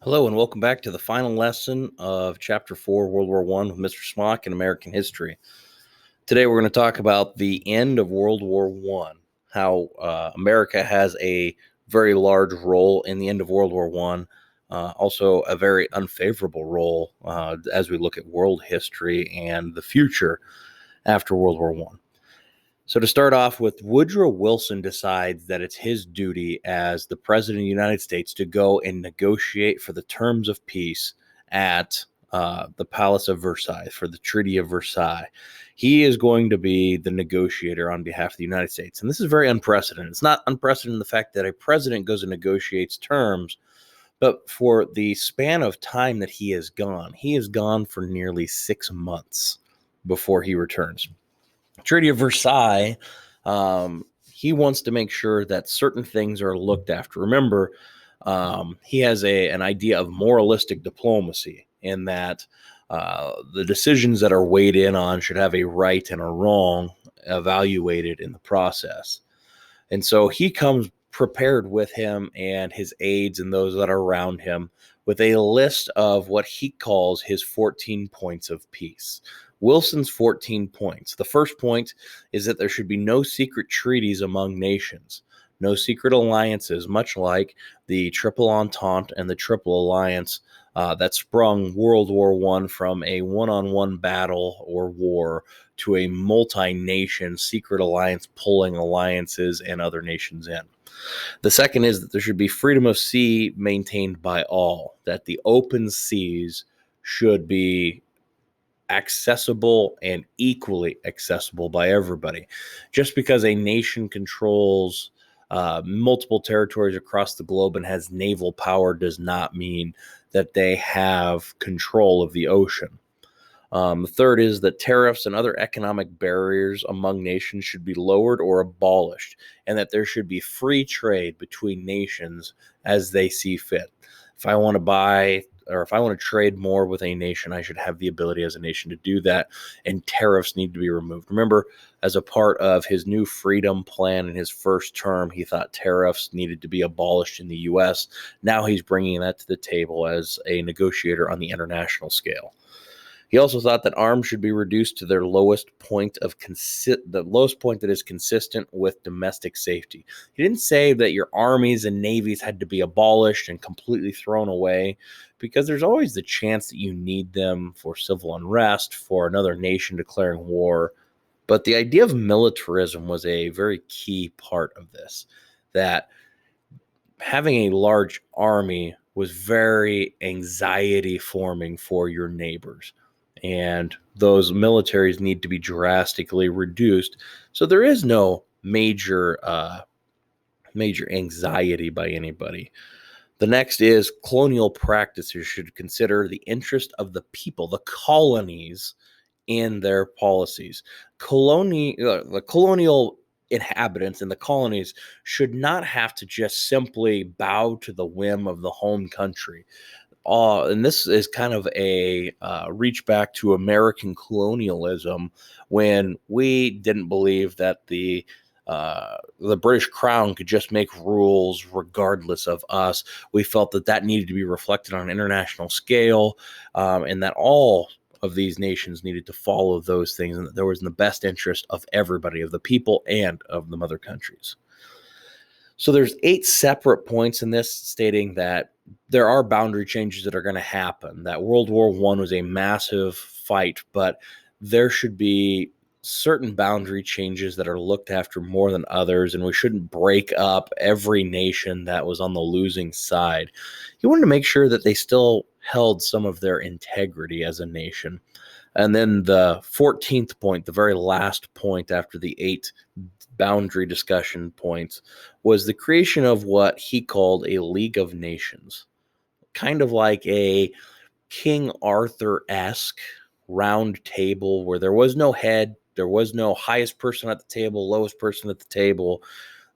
Hello and welcome back to the final lesson of Chapter 4, World War I with Mr. Smock in American History. Today we're going to talk about the end of World War I, how America has a very large role in the end of World War I, also a very unfavorable role as we look at world history and the future after World War I. So to start off with, Woodrow Wilson decides that it's his duty as the President of the United States to go and negotiate for the terms of peace at the Palace of Versailles, for the Treaty of Versailles. He is going to be the negotiator on behalf of the United States. And this is very unprecedented. It's not unprecedented in the fact that a president goes and negotiates terms, but for the span of time that he is gone for nearly 6 months before he returns. Treaty of Versailles, he wants to make sure that certain things are looked after. Remember, he has an idea of moralistic diplomacy in that the decisions that are weighed in on should have a right and a wrong evaluated in the process. And so he comes prepared with him and his aides and those that are around him with a list of what he calls his 14 points of peace. Wilson's 14 points. The first point is that there should be no secret treaties among nations, no secret alliances, much like the Triple Entente and the Triple Alliance that sprung World War I from a one-on-one battle or war to a multi-nation secret alliance pulling alliances and other nations in. The second is that there should be freedom of sea maintained by all, that the open seas should be accessible and equally accessible by everybody. Just because a nation controls multiple territories across the globe and has naval power does not mean that they have control of the ocean. The third is that tariffs and other economic barriers among nations should be lowered or abolished, and that there should be free trade between nations as they see fit. If I want to buy or if I want to trade more with a nation, I should have the ability as a nation to do that, and tariffs need to be removed. Remember, as a part of his new freedom plan in his first term, he thought tariffs needed to be abolished in the U.S. Now he's bringing that to the table as a negotiator on the international scale. He also thought that arms should be reduced to their lowest point the lowest point that is consistent with domestic safety. He didn't say that your armies and navies had to be abolished and completely thrown away, because there's always the chance that you need them for civil unrest, for another nation declaring war. But the idea of militarism was a very key part of this, that having a large army was very anxiety forming for your neighbors, and those militaries need to be drastically reduced so there is no major anxiety by anybody. The next is colonial practices should consider the interest of the people, the colonies, in their policies. The colonial inhabitants in the colonies should not have to just simply bow to the whim of the home country. And this is kind of a reach back to American colonialism, when we didn't believe that the British Crown could just make rules regardless of us. We felt that that needed to be reflected on an international scale, and that all of these nations needed to follow those things, and that there was in the best interest of everybody, of the people and of the mother countries. So there's 8 separate points in this stating that there are boundary changes that are going to happen, that World War I was a massive fight, but there should be certain boundary changes that are looked after more than others, and we shouldn't break up every nation that was on the losing side. He wanted to make sure that they still held some of their integrity as a nation. And then the 14th point, the very last point after the 8 boundary discussion points, was the creation of what he called a League of Nations, kind of like a King Arthur-esque round table where there was no head, there was no highest person at the table, lowest person at the table.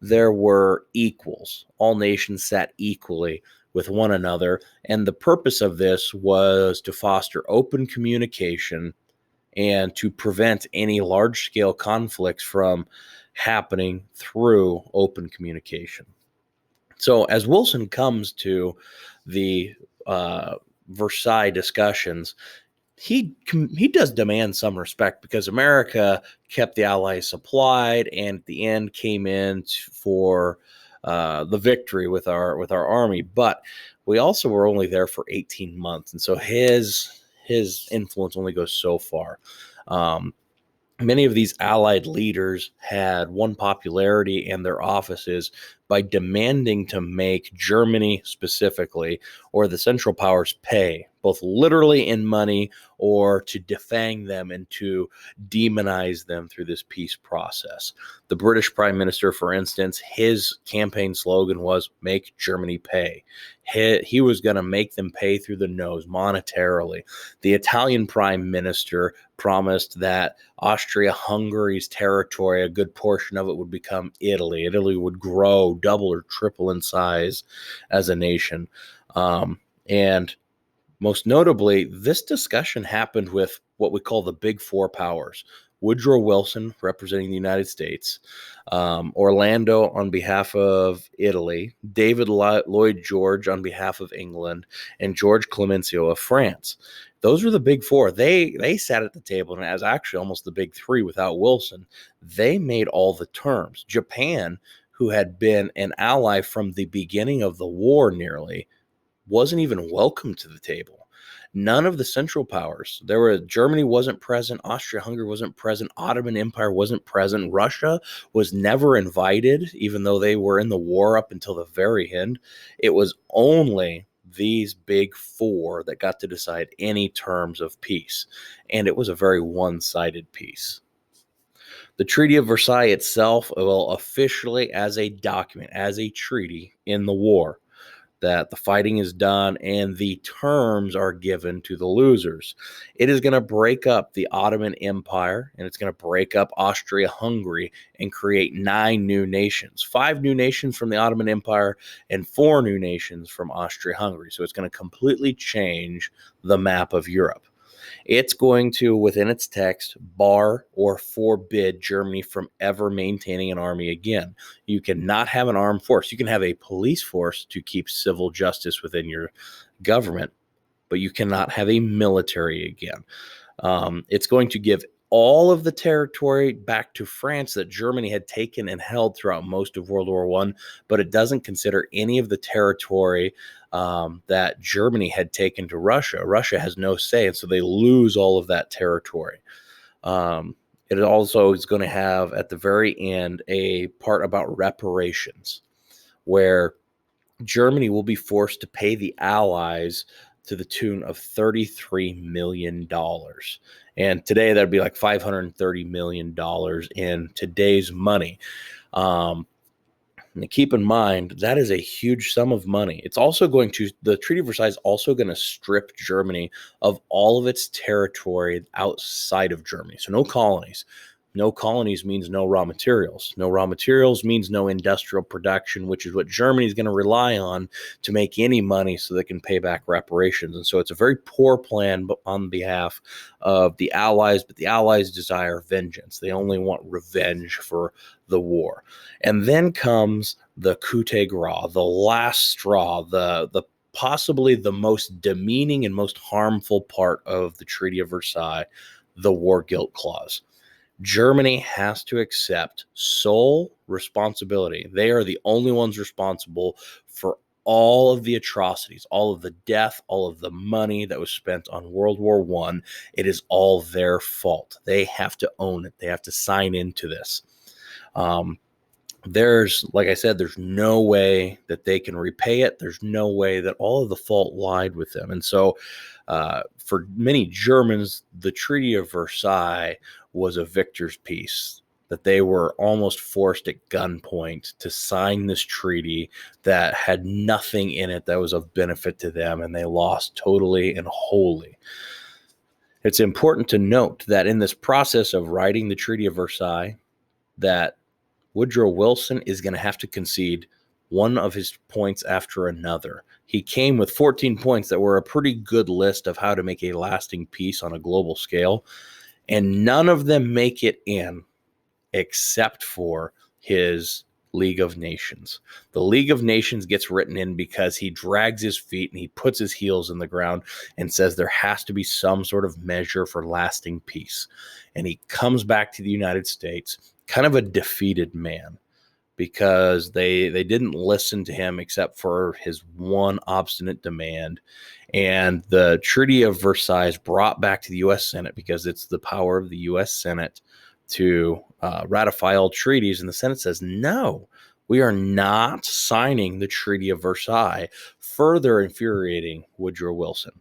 There were equals. All nations sat equally with one another, and the purpose of this was to foster open communication and to prevent any large-scale conflicts from happening through open communication. So as Wilson comes to the Versailles discussions, he does demand some respect because America kept the Allies supplied, and at the end came in for the victory with our army. But we also were only there for 18 months, and so his influence only goes so far. Many of these Allied leaders had won popularity in their offices by demanding to make Germany specifically, or the Central Powers, pay, both literally in money or to defang them and to demonize them through this peace process. The British Prime Minister, for instance, his campaign slogan was "Make Germany Pay." He was going to make them pay through the nose monetarily. The Italian Prime Minister promised that Austria-Hungary's territory, a good portion of it, would become Italy. Italy would grow, double or triple in size as a nation. And most notably, this discussion happened with what we call the Big Four powers. Woodrow Wilson representing the United States, Orlando on behalf of Italy, David Lloyd George on behalf of England, and George Clemenceau of France. Those were the Big Four. They sat at the table, and as actually almost the Big Three without Wilson, they made all the terms. Japan, who had been an ally from the beginning of the war nearly, wasn't even welcome to the table. None of the Central Powers. Germany wasn't present. Austria-Hungary wasn't present. Ottoman Empire wasn't present. Russia was never invited, even though they were in the war up until the very end. It was only these Big Four that got to decide any terms of peace, and it was a very one-sided peace. The Treaty of Versailles itself will officially, as a document, as a treaty in the war, that the fighting is done and the terms are given to the losers. It is going to break up the Ottoman Empire, and it's going to break up Austria-Hungary and create 9 new nations, 5 new nations from the Ottoman Empire and 4 new nations from Austria-Hungary. So it's going to completely change the map of Europe. It's going to, within its text, bar or forbid Germany from ever maintaining an army again. You cannot have an armed force. You can have a police force to keep civil justice within your government, but you cannot have a military again. It's going to give all of the territory back to France that Germany had taken and held throughout most of World War I, but it doesn't consider any of the territory that Germany had taken to Russia. Russia has no say, and so they lose all of that territory. It also is going to have, at the very end, a part about reparations, where Germany will be forced to pay the Allies to the tune of $33 million. And today that'd be like $530 million in today's money. And keep in mind, that is a huge sum of money. It's also the Treaty of Versailles is also going to strip Germany of all of its territory outside of Germany. So no colonies. No colonies means no raw materials. No raw materials means no industrial production, which is what Germany is going to rely on to make any money so they can pay back reparations. And so it's a very poor plan on behalf of the Allies, but the Allies desire vengeance. They only want revenge for the war. And then comes the coup de grace, the last straw, the possibly the most demeaning and most harmful part of the Treaty of Versailles, the war guilt clause. Germany has to accept sole responsibility. They are the only ones responsible for all of the atrocities, all of the death, all of the money that was spent on World War I. It is all their fault. They have to own it. They have to sign into this. Like I said, there's no way that they can repay it. There's no way that all of the fault lied with them. And so for many Germans, the Treaty of Versailles was a victor's peace, that they were almost forced at gunpoint to sign this treaty that had nothing in it that was of benefit to them, and they lost totally and wholly. It's important to note that in this process of writing the Treaty of Versailles, that Woodrow Wilson is going to have to concede one of his points after another. He came with 14 points that were a pretty good list of how to make a lasting peace on a global scale, and none of them make it in except for his League of Nations. The League of Nations gets written in because he drags his feet and he puts his heels in the ground and says there has to be some sort of measure for lasting peace. And he comes back to the United States, kind of a defeated man, because they didn't listen to him except for his one obstinate demand. And the Treaty of Versailles is brought back to the U.S. Senate because it's the power of the U.S. Senate to ratify all treaties. And the Senate says, no, we are not signing the Treaty of Versailles, further infuriating Woodrow Wilson.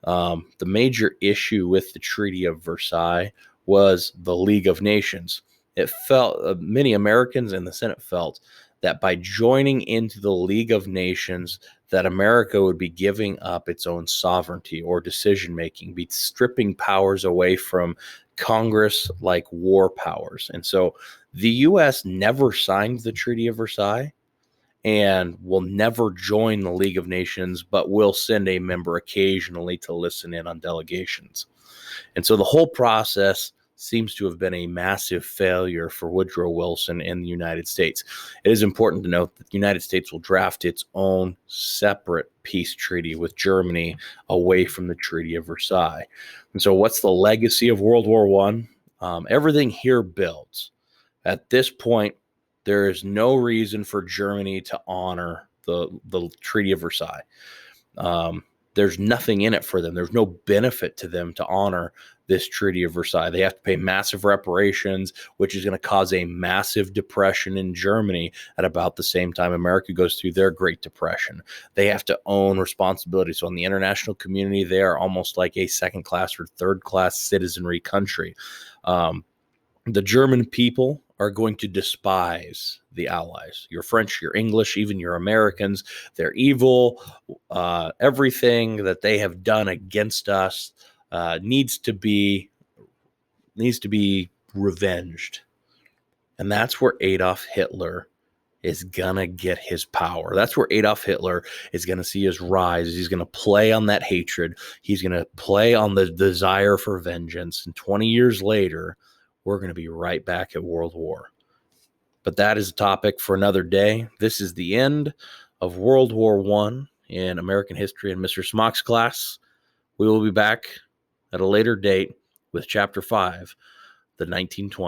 The major issue with the Treaty of Versailles was the League of Nations. It felt, many Americans in the Senate felt that by joining into the League of Nations, that America would be giving up its own sovereignty or decision-making, be stripping powers away from Congress like war powers. And so the U.S. never signed the Treaty of Versailles and will never join the League of Nations, but will send a member occasionally to listen in on delegations. And so the whole process seems to have been a massive failure for Woodrow Wilson and the United States. It is important to note that the United States will draft its own separate peace treaty with Germany away from the Treaty of Versailles. And so what's the legacy of World War I? Everything here builds. At this point, there is no reason for Germany to honor the Treaty of Versailles. There's nothing in it for them. There's no benefit to them to honor this Treaty of Versailles. They have to pay massive reparations, which is going to cause a massive depression in Germany at about the same time America goes through their Great Depression. They have to own responsibility. So in the international community, they are almost like a second-class or third-class citizenry country. The German people are going to despise the Allies. Your French, your English, even your Americans. They're evil. Everything that they have done against us needs to be revenged. And that's where Adolf Hitler is gonna get his power. That's where Adolf Hitler is gonna see his rise. He's gonna play on that hatred. He's gonna play on the desire for vengeance. And 20 years later, we're going to be right back at World War. But that is a topic for another day. This is the end of World War I in American history in Mr. Smock's class. We will be back at a later date with Chapter 5, the 1920s.